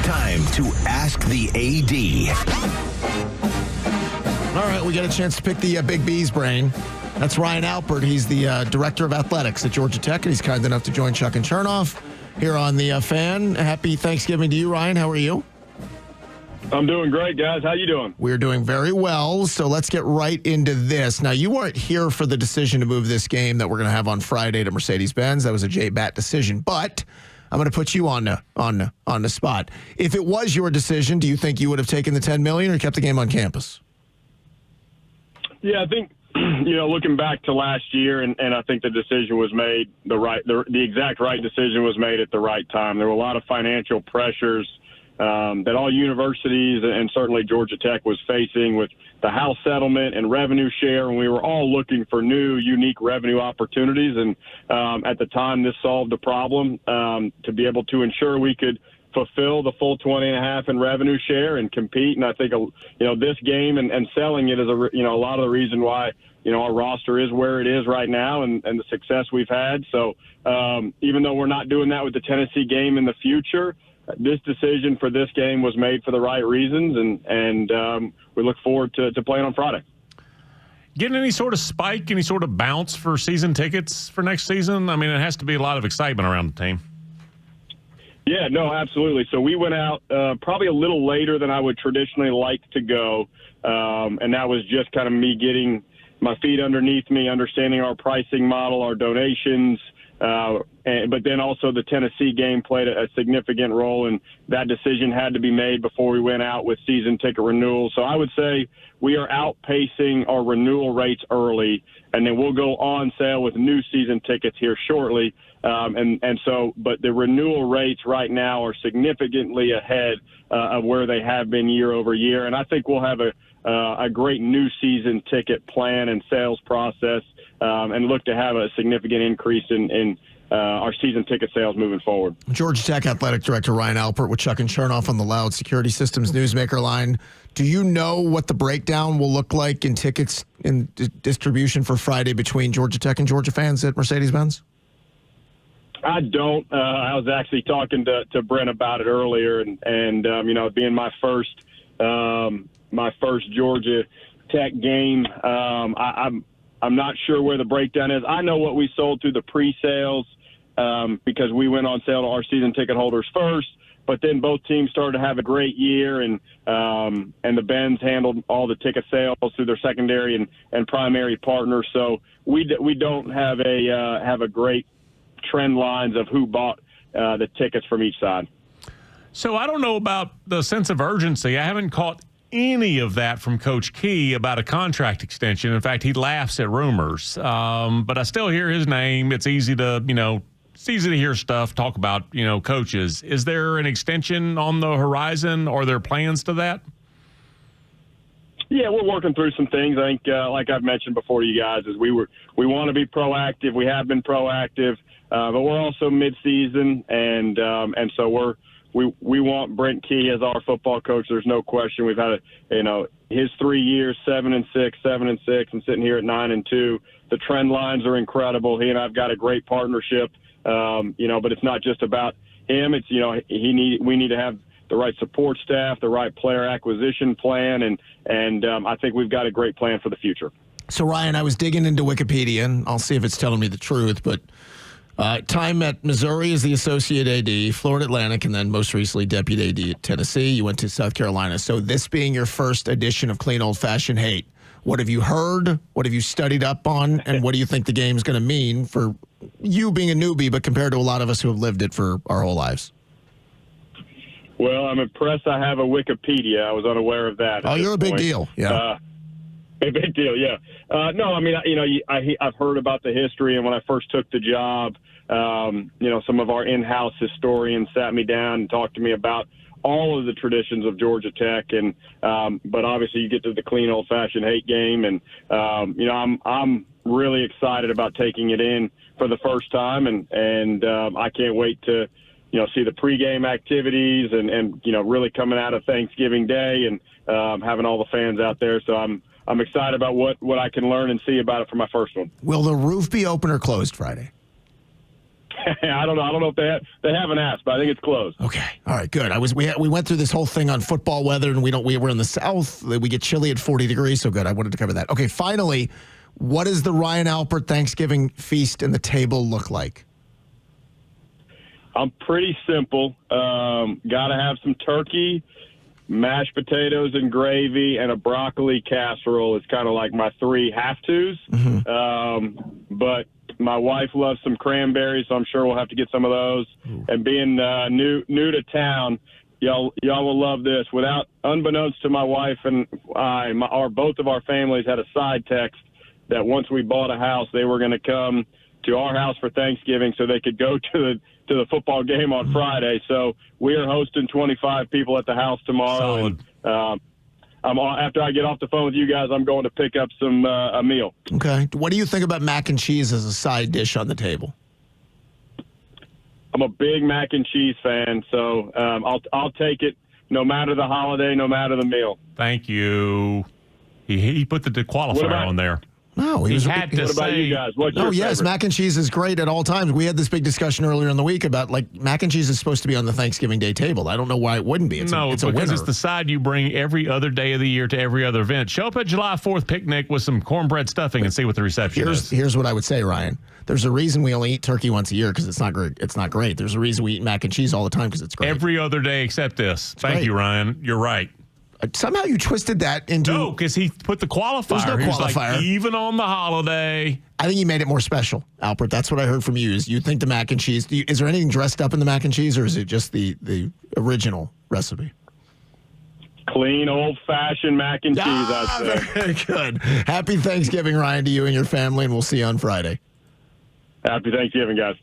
time to ask the AD. All right, we get a chance to pick the Big B's brain. That's Ryan Alpert. He's the director of athletics at Georgia Tech, and he's kind enough to join Chuck and Chernoff here on the Fan. Happy Thanksgiving to you, Ryan. How are you? I'm doing great, guys. How you doing? We're doing very well, so let's get right into this. Now, you weren't here for the decision to move this game that we're going to have on Friday to Mercedes-Benz. That was a J-Bat decision, but I'm going to put you on the spot. If it was your decision, do you think you would have taken the $10 million or kept the game on campus? Yeah, I think, looking back to last year, and I think the decision was made the exact right decision was made at the right time. There were a lot of financial pressures that all universities and certainly Georgia Tech was facing with the House settlement and revenue share, and we were all looking for new, unique revenue opportunities. And at the time, this solved a problem to be able to ensure we could fulfill the full 20.5 in revenue share and compete. And I think, this game and selling it is a lot of the reason why, our roster is where it is right now and the success we've had. So even though we're not doing that with the Tennessee game in the future, this decision for this game was made for the right reasons, and we look forward to playing on Friday. Getting any sort of spike, any sort of bounce for season tickets for next season? I mean, it has to be a lot of excitement around the team. Yeah, no, absolutely. So we went out probably a little later than I would traditionally like to go, and that was just kind of me getting my feet underneath me, understanding our pricing model, our donations, but then also the Tennessee game played a significant role, and that decision had to be made before we went out with season ticket renewals. So I would say we are outpacing our renewal rates early, and then we'll go on sale with new season tickets here shortly. But the renewal rates right now are significantly ahead of where they have been year over year, and I think we'll have a great new season ticket plan and sales process, and look to have a significant increase in our season ticket sales moving forward. Georgia Tech Athletic Director Ryan Alpert with Chuck and Chernoff on the Loud Security Systems Newsmaker line. Do you know what the breakdown will look like in tickets in distribution for Friday between Georgia Tech and Georgia fans at Mercedes-Benz? I don't. I was actually talking to Brent about it earlier, and being my first Georgia Tech game, I'm not sure where the breakdown is. I know what we sold through the pre-sales because we went on sale to our season ticket holders first. But then both teams started to have a great year, and the Benz handled all the ticket sales through their secondary and primary partners. So we don't have a great trend lines of who bought the tickets from each side. So I don't know about the sense of urgency. I haven't caught any of that from Coach Key about a contract extension. In fact, he laughs at rumors. But I still hear his name. It's easy to, hear stuff, talk about, coaches. Is there an extension on the horizon? Are there plans to that? Yeah, we're working through some things. I think, like I've mentioned before to you guys, is we want to be proactive. We have been proactive, but we're also mid-season, and so we want Brent Key as our football coach. There's no question. We've had his 3 years, 7-6, 7-6, and sitting here at 9-2. The trend lines are incredible. He and I've got a great partnership. But it's not just about him. It's we need to have the right support staff, the right player acquisition plan, and I think we've got a great plan for the future. So Ryan, I was digging into Wikipedia, and I'll see if it's telling me the truth, but time at Missouri as the associate AD, Florida Atlantic, and then most recently deputy AD at Tennessee. You went to South Carolina. So this being your first edition of Clean Old Fashioned Hate, what have you heard? What have you studied up on? And what do you think the game's going to mean for you being a newbie, but compared to a lot of us who have lived it for our whole lives? Well, I'm impressed I have a Wikipedia. I was unaware of that. Oh, you're a big deal. Yeah. A big deal, yeah. No, I mean, I've heard about the history, and when I first took the job, some of our in-house historians sat me down and talked to me about all of the traditions of Georgia Tech, and but obviously you get to the Clean Old Fashioned Hate game, and I'm really excited about taking it in for the first time, and I can't wait to see the pregame activities and really coming out of Thanksgiving Day and having all the fans out there. So I'm excited about what I can learn and see about it for my first one. Will the roof be open or closed Friday? I don't know. I don't know if they haven't asked, but I think it's closed. Okay. All right. Good. We went through this whole thing on football weather, and we were in the South. We get chilly at 40 degrees. So good. I wanted to cover that. Okay. Finally, what does the Ryan Alpert Thanksgiving feast and the table look like? I'm pretty simple. Got to have some turkey, mashed potatoes and gravy, and a broccoli casserole. It's kind of like my three have-tos. Mm-hmm. But my wife loves some cranberries, so I'm sure we'll have to get some of those. Ooh. And being new to town, y'all will love this. Unbeknownst to my wife and I, both of our families had a side text that once we bought a house, they were going to come to our house for Thanksgiving so they could go to the football game on Friday. So we are hosting 25 people at the house tomorrow. Solid. And after I get off the phone with you guys, I'm going to pick up a meal. Okay. What do you think about mac and cheese as a side dish on the table? I'm a big mac and cheese fan, so I'll take it no matter the holiday, no matter the meal. Thank you. He put the qualifier on there. No, he had to What about say. you guys? What's your yes, favorite? mac and cheese is great at all times. We had this big discussion earlier in the week about mac and cheese is supposed to be on the Thanksgiving Day table. I don't know why it wouldn't be. It's a because winner. it's the side you bring every other day of the year to every other event. Show up at July 4th picnic with some cornbread stuffing and see what the reception is. Here's what I would say, Ryan. There's a reason we only eat turkey once a year because it's not great. It's not great. There's a reason we eat mac and cheese all the time because it's great. Every other day except this. Thank great. you, Ryan. You're right. Somehow you twisted that into... No, because he put the qualifier. There's no He was qualifier. like, even on the holiday. I think you made it more special, Alpert. That's what I heard from you. Is you think the mac and cheese... Is there anything dressed up in the mac and cheese, or is it just the original recipe? Clean, old-fashioned mac and cheese, I'd say. Very good. Happy Thanksgiving, Ryan, to you and your family, and we'll see you on Friday. Happy Thanksgiving, guys.